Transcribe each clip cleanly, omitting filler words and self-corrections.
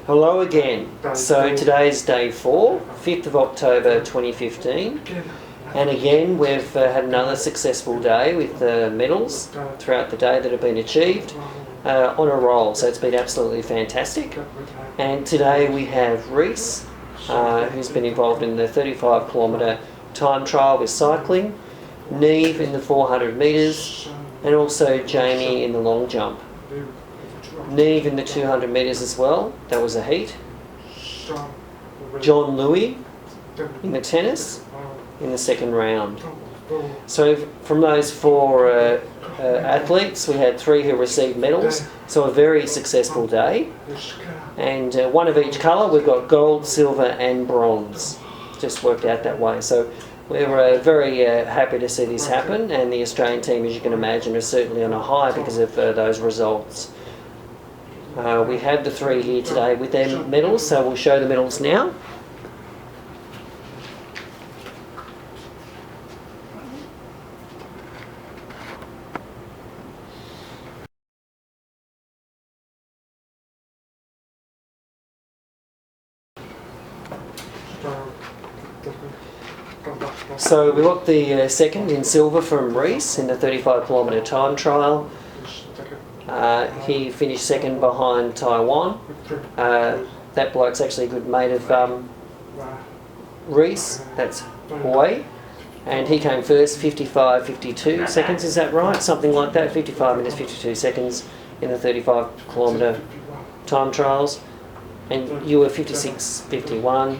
Hello again. So today's day 4, 5th of October 2015. And again, we've had another successful day with medals throughout the day that have been achieved on a roll. So it's been absolutely fantastic. And today we have Reece, who's been involved in the 35 kilometre time trial with cycling, Niamh in the 400 metres, and also Jamie in the long jump. Niamh in the 200 metres as well, that was a heat. John Louis in the tennis in the second round. So from those 4 athletes, we had 3 who received medals, so a very successful day. And one of each colour, we've got gold, silver and bronze. Just worked out that way. So we're very happy to see this happen, and the Australian team, as you can imagine, is certainly on a high because of those results. We had the 3 here today with their medals, so we'll show the medals now. So we got the second in silver from Reece in the 35 kilometre time trial. He finished second behind Taiwan. That bloke's actually a good mate of Reece, that's Hawaii. And he came first, 55.52 seconds, is that right? Something like that, 55 minutes 52 seconds in the 35 kilometre time trials. And you were 56.51.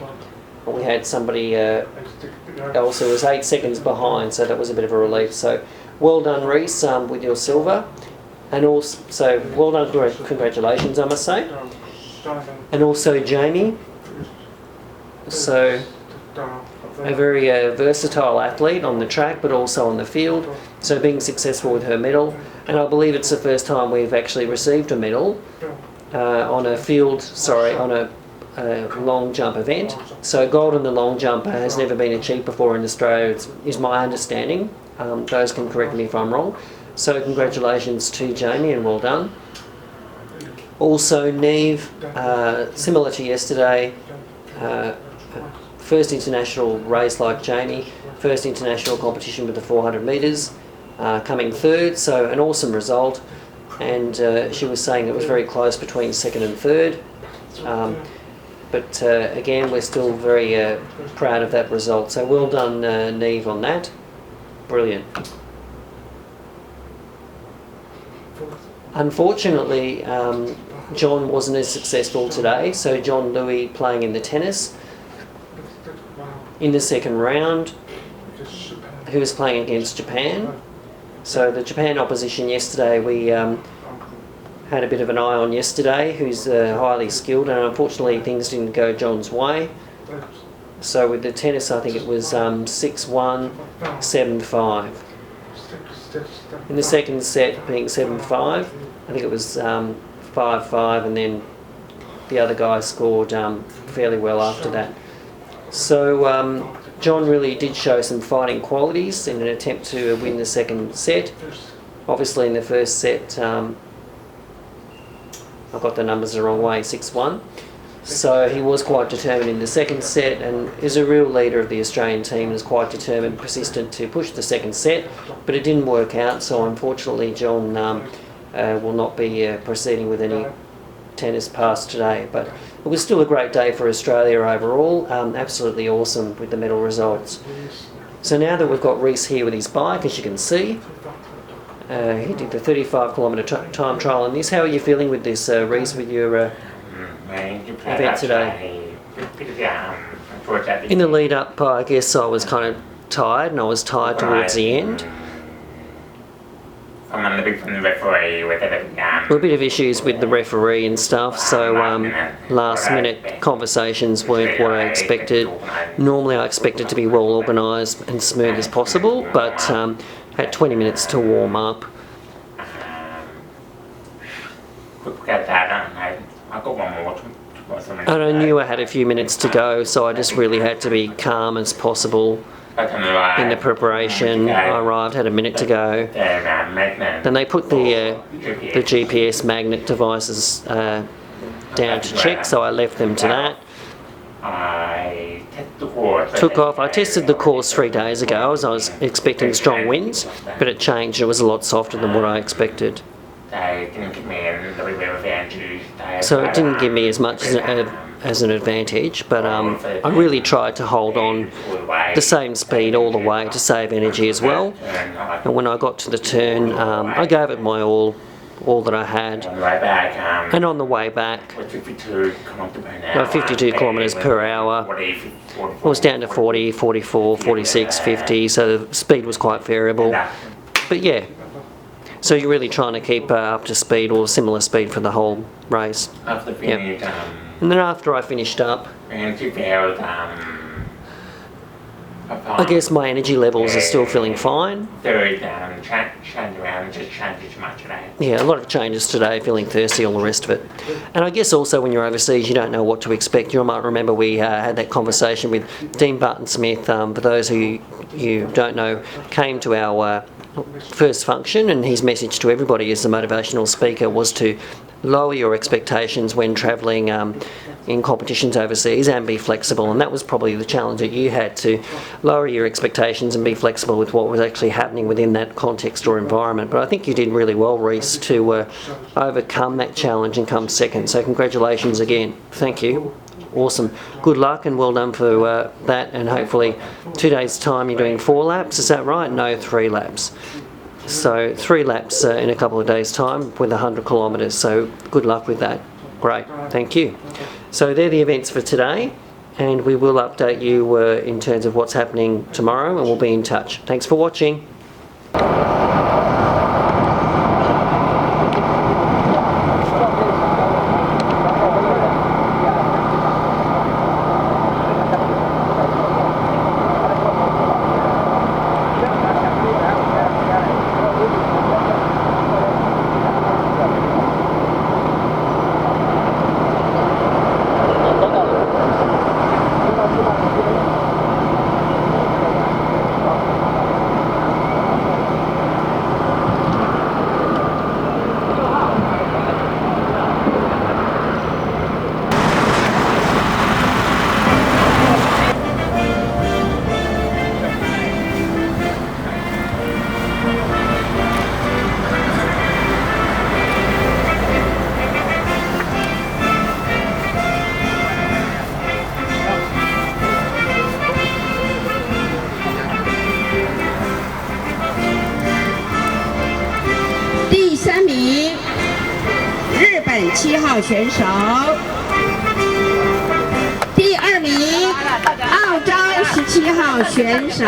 We had somebody else who was 8 seconds behind, so that was a bit of a relief. So well done, Reece, with your silver. And also, well done, congratulations, I must say. And also Jamie. So a very versatile athlete on the track, but also on the field. So being successful with her medal. And I believe it's the first time we've actually received a medal on a long jump event. So gold in the long jump has never been achieved before in Australia, is my understanding. Those can correct me if I'm wrong. So congratulations to Jamie and well done. Also Niamh, similar to yesterday, first international race like Jamie, first international competition with the 400 metres, coming third, so an awesome result. And she was saying it was very close between second and third. But again, we're still very proud of that result. So well done, Niamh, on that. Brilliant. Unfortunately, John wasn't as successful today. So John Louis playing in the tennis in the second round, who was playing against Japan. So the Japan opposition yesterday, we had a bit of an eye on yesterday, who's highly skilled, and unfortunately things didn't go John's way. So with the tennis, I think it was 6-1, 7-5. In the second set, being 7-5, I think it was 5-5, and then the other guy scored fairly well after that. So John really did show some fighting qualities in an attempt to win the second set. Obviously in the first set, I've got the numbers the wrong way, 6-1. So he was quite determined in the second set, and is a real leader of the Australian team, is quite determined, persistent to push the second set, but it didn't work out, so unfortunately John will not be proceeding with any tennis past today. But it was still a great day for Australia overall, absolutely awesome with the medal results. So now that we've got Reece here with his bike, as you can see, he did the 35 kilometre time trial in this. How are you feeling with this, Reece, with your event today? In the lead up, I guess I was kind of tired, and I was tired towards the end. There were a bit of issues with the referee and stuff, so last minute conversations weren't what I expected. Normally I expect it to be well organised and smooth as possible, but had 20 minutes to warm up. And I knew I had a few minutes to go, so I just really had to be calm as possible in the preparation. I arrived, had a minute to go. Then they put the GPS magnet devices down to check, so I left them to that. Took off. I tested the course 3 days ago as I was expecting strong winds, but it changed. It was a lot softer than what I expected. So it didn't give me as much as an advantage, but I really tried to hold on the same speed all the way to save energy as well. And when I got to the turn, I gave it my all that I had. And on the way back, 52 kilometres per hour, I was down to 40, 44, 46, 50, so the speed was quite variable. But yeah, so you're really trying to keep up to speed or similar speed for the whole race. Yep. And then after I finished up, I guess my energy levels are still feeling fine. Yeah, a lot of changes today, feeling thirsty, all the rest of it. And I guess also when you're overseas, you don't know what to expect. You might remember we had that conversation with Dean Barton-Smith, for those who you don't know, came to our first function, and his message to everybody as a motivational speaker was to lower your expectations when travelling in competitions overseas and be flexible. And that was probably the challenge that you had, to lower your expectations and be flexible with what was actually happening within that context or environment. But I think you did really well, Reece, to overcome that challenge and come second. So congratulations again. Thank you. Awesome. Good luck and well done for that. And hopefully 2 days' time you're doing 4 laps. Is that right? No, 3 laps. So 3 laps in a couple of days' time with 100 kilometres. So good luck with that. Great. Thank you. So they're the events for today, and we will update you in terms of what's happening tomorrow, and we'll be in touch. Thanks for watching.7号选手，第2名，澳洲17号选手。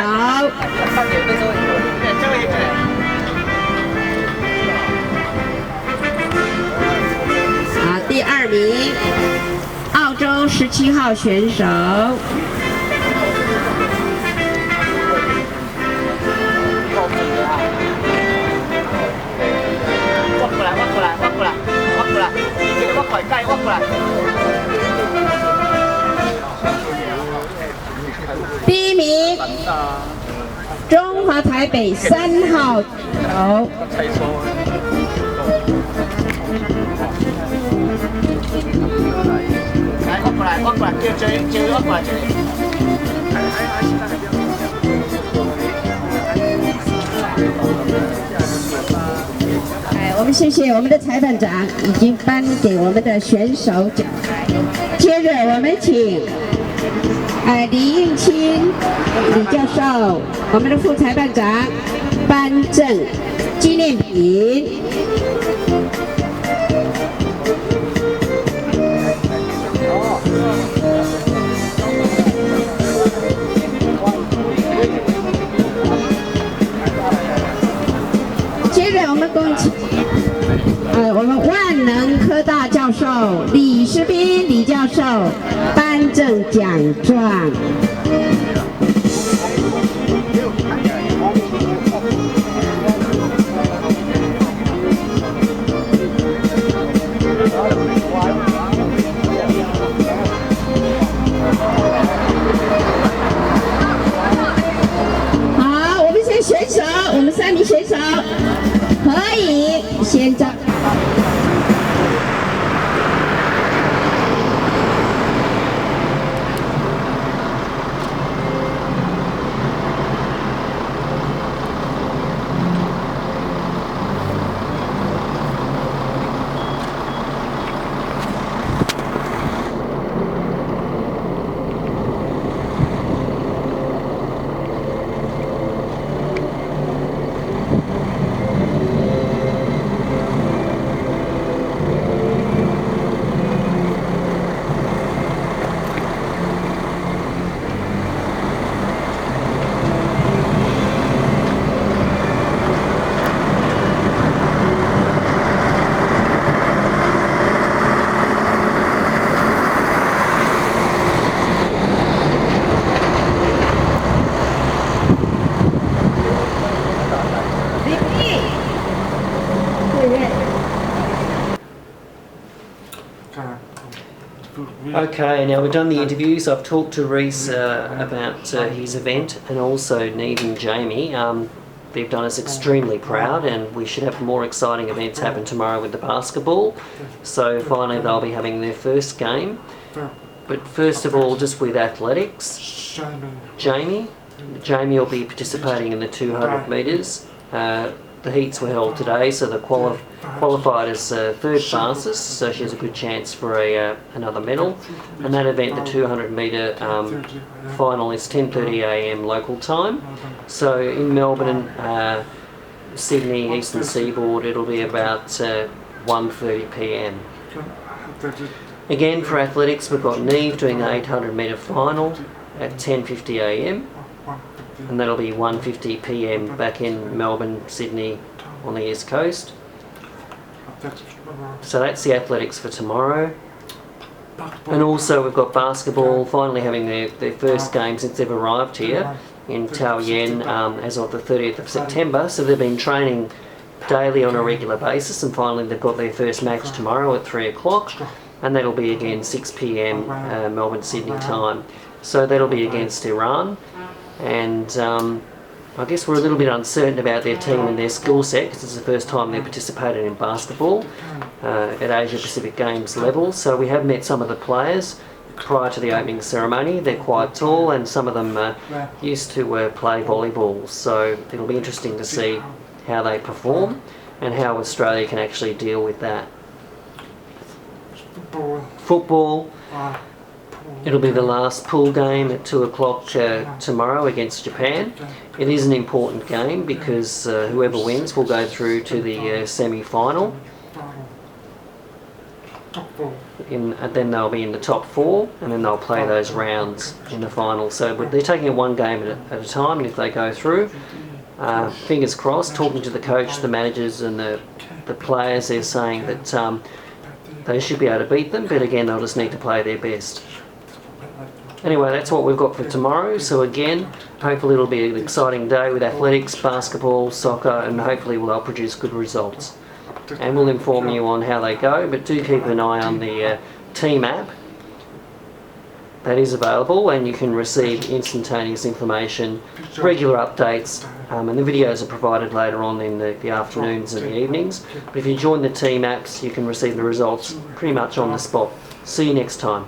第2名，澳洲17号选手。第1名，中华台北3号手。我们谢谢我们的裁判长已经颁给我们的选手奖牌。接着我们请李应钦李教授，我们的副裁判长颁赠纪念品。接着我们恭喜我们万能科大教授李时斌李教授颁赠奖状。好，我们先选手，我们3名选手可以先站。Okay, now we've done the interviews. I've talked to Reece about his event, and also Niamh and Jamie. They've done us extremely proud, and we should have more exciting events happen tomorrow with the basketball. So finally they'll be having their first game. But first of all, just with athletics, Jamie will be participating in the 200 metres. The heats were held today, so the qualified as third fastest, so she has a good chance for another medal. And that event, the 200 metre final, is 10:30 a.m. local time. So in Melbourne, Sydney, Eastern Seaboard, it'll be about 1:30 p.m. Again, for athletics, we've got Niamh doing the 800 metre final at 10:50 a.m. and that'll be 1:50 p.m. back in Melbourne, Sydney on the East Coast. So that's the athletics for tomorrow. And also we've got basketball finally having their first game since they've arrived here in Taoyuan as of the 30th of September. So they've been training daily on a regular basis, and finally they've got their first match tomorrow at 3 o'clock, and that'll be again 6 p.m. Melbourne, Sydney time. So that'll be against Iran. And I guess we're a little bit uncertain about their team and their skill set, because it's the first time they've participated in basketball at Asia Pacific Games level. So we have met some of the players prior to the opening ceremony. They're quite tall, and some of them used to play volleyball. So it'll be interesting to see how they perform and how Australia can actually deal with that. Football. It'll be the last pool game at 2 o'clock tomorrow against Japan. It is an important game because whoever wins will go through to the semi-final. And then they'll be in the top 4, and then they'll play those rounds in the final. So they're taking it one game at a time, and if they go through, fingers crossed, talking to the coach, the managers and the players, they're saying that they should be able to beat them, but again they'll just need to play their best. Anyway, that's what we've got for tomorrow. So again, hopefully it'll be an exciting day with athletics, basketball, soccer, and hopefully they'll produce good results. And we'll inform you on how they go, but do keep an eye on the team app. That is available, and you can receive instantaneous information, regular updates, and the videos are provided later on in the afternoons and the evenings. But if you join the team apps, you can receive the results pretty much on the spot. See you next time.